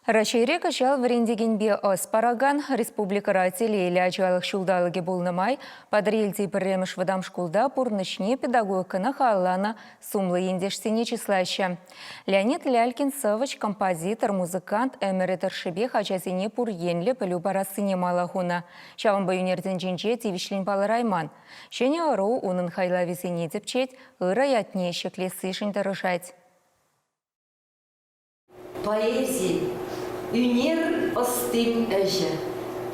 Рашире кашал варендеген бе параган республика ратели или ачалық шулдалыге болнамай, подрельти пірреміш вадам шкулда пурнышне педагогикана халлана сумлы ендешсене числаща. Леонид Лялькин Савыч, композитор, музыкант, эмеретер шебе хачасене пур енлі пілу барасыне малахуна. Шавын байунерден жинче тивишлин паларайман. Шене ору унын хайлависене депчет, ыра ятне шеклесі шынтарышать. Поэзия. Үнер остын әжі,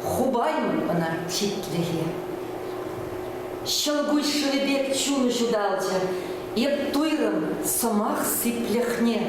хубаймын ана читліге. Шылгуй шылыбек чуны жудалча, еп туйрым сомах сыплехне.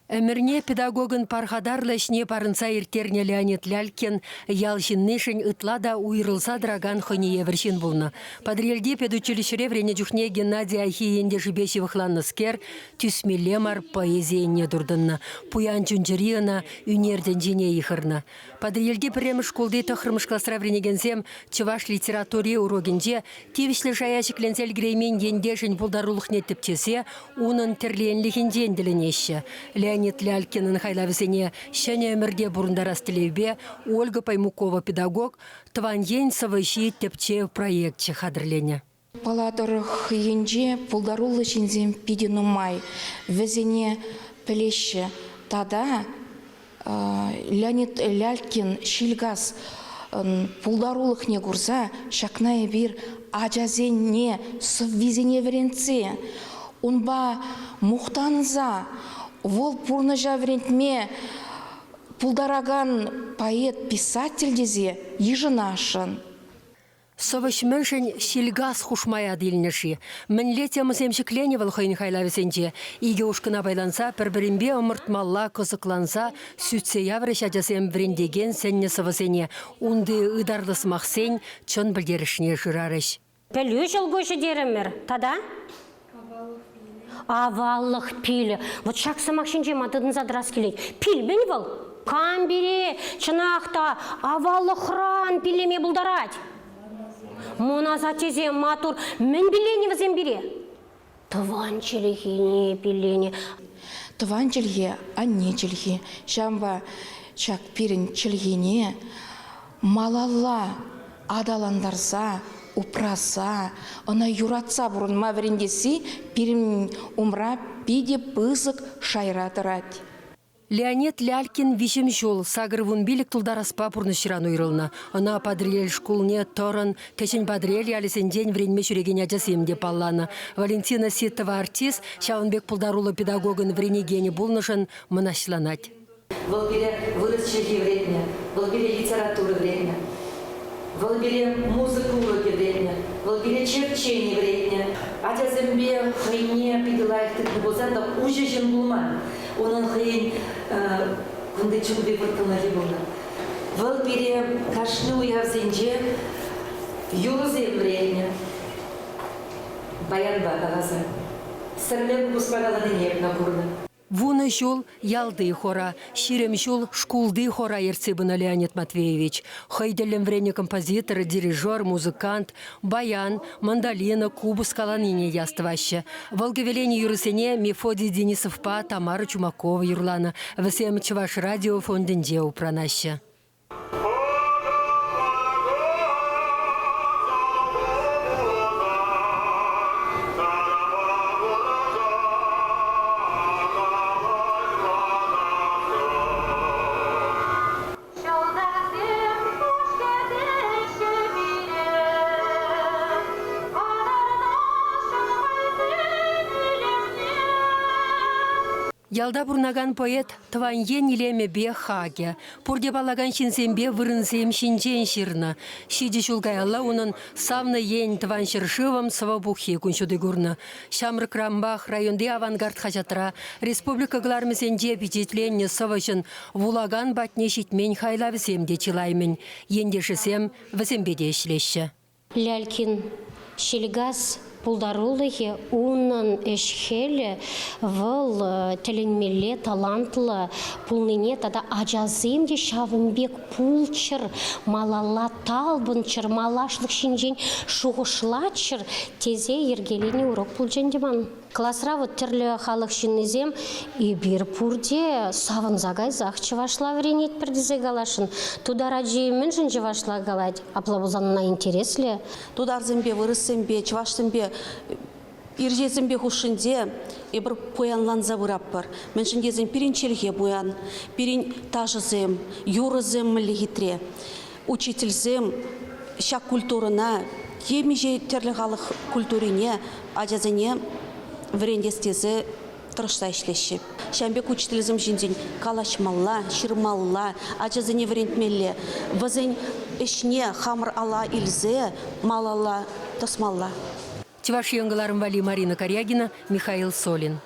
Әмірне педагогын пархадарлашне парынса ертерне Леонид Лялькин ялшиннышын ытлада уйрылса драган хоне евершин булны. Подрельде педучилищере врене жүхне Геннадий Ахиенде жібеші вықланныскер түсмелемар поэзияне дұрдынны. Пуян жүнжіріна үнерден жене ихырны. Подрельде пірем школды тұхырмыш классра вренегенсем чываш литературе урогенде тивішлі жаяшықленсель греймен ендешін бұлдарулықне тіптесе унын тірленлігінде енділінеші. Леонид Лялькинын хайлавесене шәне өмірде бұрындарас тілеубе Ольга Паймукова педагог тваньен савыши тепче проектче хадырлене. Паладырых енже пулдарулы жинзем пидену май везене плеще тада Леонид Лялькин шилгас пулдарулых не гурза шакная бир ажазене соввизене веренце унба мухтанза вол пурны жаврентме пулдараган поэт-писатель дезе еженашын. Совыш міншін шилгас хушмая дилнеші. Мен летеміз емшіклене валхайын хайлавесенде. Иге ушкына байланса, бір-бірінбе омыртмалла кызыкланса, сүтсе яврыш ажасем врендеген сенне совысене. Унды ыдарлыс мақсен чон білдерішіне жырарыш. Пәлі жыл көші деремір, тада? Аваллық пилі. Вот шақсы мақшын жем атыдың задырас келейді. Пил бен бұл? Кам бере, чынақта аваллық хран пилеме бұлдарад. Мона затезе матур мен билене візен бере. Тыван челехіне билене. Тыван челге, анне челге. Шамба чак пирін челгене малалла адаландарса, упраса, она юратса бұрынма верендесі пирім умра пиде пызык шайратырат. Леонид Лялькин вишем жол сагырвун билік тұлдараспа пұрнышыран ұйрылны. Она подрель шкулне торын, кешен подрель ялесен день вренме жүреген ажасемде палланы. Валентина Сетова артист, Шавынбек пулдарулы педагогын вренегені болнышын мұнашланать. Бұл бере вырысчылығы вредне, бұл бере литературы вредне, бұл бере музыка уроки вредне, бұл бере черчение вредне. Ажасембе хайне пиделайықтық болса да уже жын болман. Onun хейн күнде чүнбе бұртылығы болды. Выл бере кашны уявзенже юрызем вредне. Баян ба ағазы. Сірлен бұспағаланы ебна көрді. Вуны жол ялды хора, ширем жол шкулды хора ерцебына Леонид Матвеевич. Хайделем врене композитор, дирижер, музыкант, баян, мандолина, кубус каланине ястваще. Волговеление юрысене Мефодий Денисовпа, Тамара Чумакова юрлана. Весем Чуваш радио фонденде упранаще. Ялда бурнаган поэт тваньен илеме бе хаге. Пурде балаган шинсембе вырынсем шинчен ширна. Шиди шулгаялла унын савны ен тван шыршывым свабухе күншуды гурна. Шамры Крамбах районде авангард хажатра. Республика глармесенде пичетленне савышын вулаган батне шитмен хайлавысемде чилаймен. Ендешісем візембеде ішлеші. Лялькин шилгас пулдарулығы унын эшхелі выл теленмеле талантлы пулныне тада ажазымде Шавынбек пулчыр, малала талбынчыр, малашлық шинжен шуғышлачыр тезе ергелені урок пулжендеман. Классра вот терлі халық шиннезем и бир пурде савын загай зах чывашла вренет пердезе галашын. Тудара жеймен жын чывашла галать. Аплабузанына интересле. Тударзымбе, вырысымбе, чывашсымбе, иржезімбе хушынде, бір поянланза бұраппыр. Меншіндезім пиринчелге боян, пирин тажызым, юрызым легитре. Учительзім, шак культурына, емеже терлі халық культурине, ажазыне врендестезі тұрышса ішлеші. Шамбек учителізім жінден калашмалла, шырмалла, ажазыне врендмелі. Вазын ішне хамыр ала илзе, малала, тосмалла. Чуваш Вали Марина Корягина, Михаил Солин.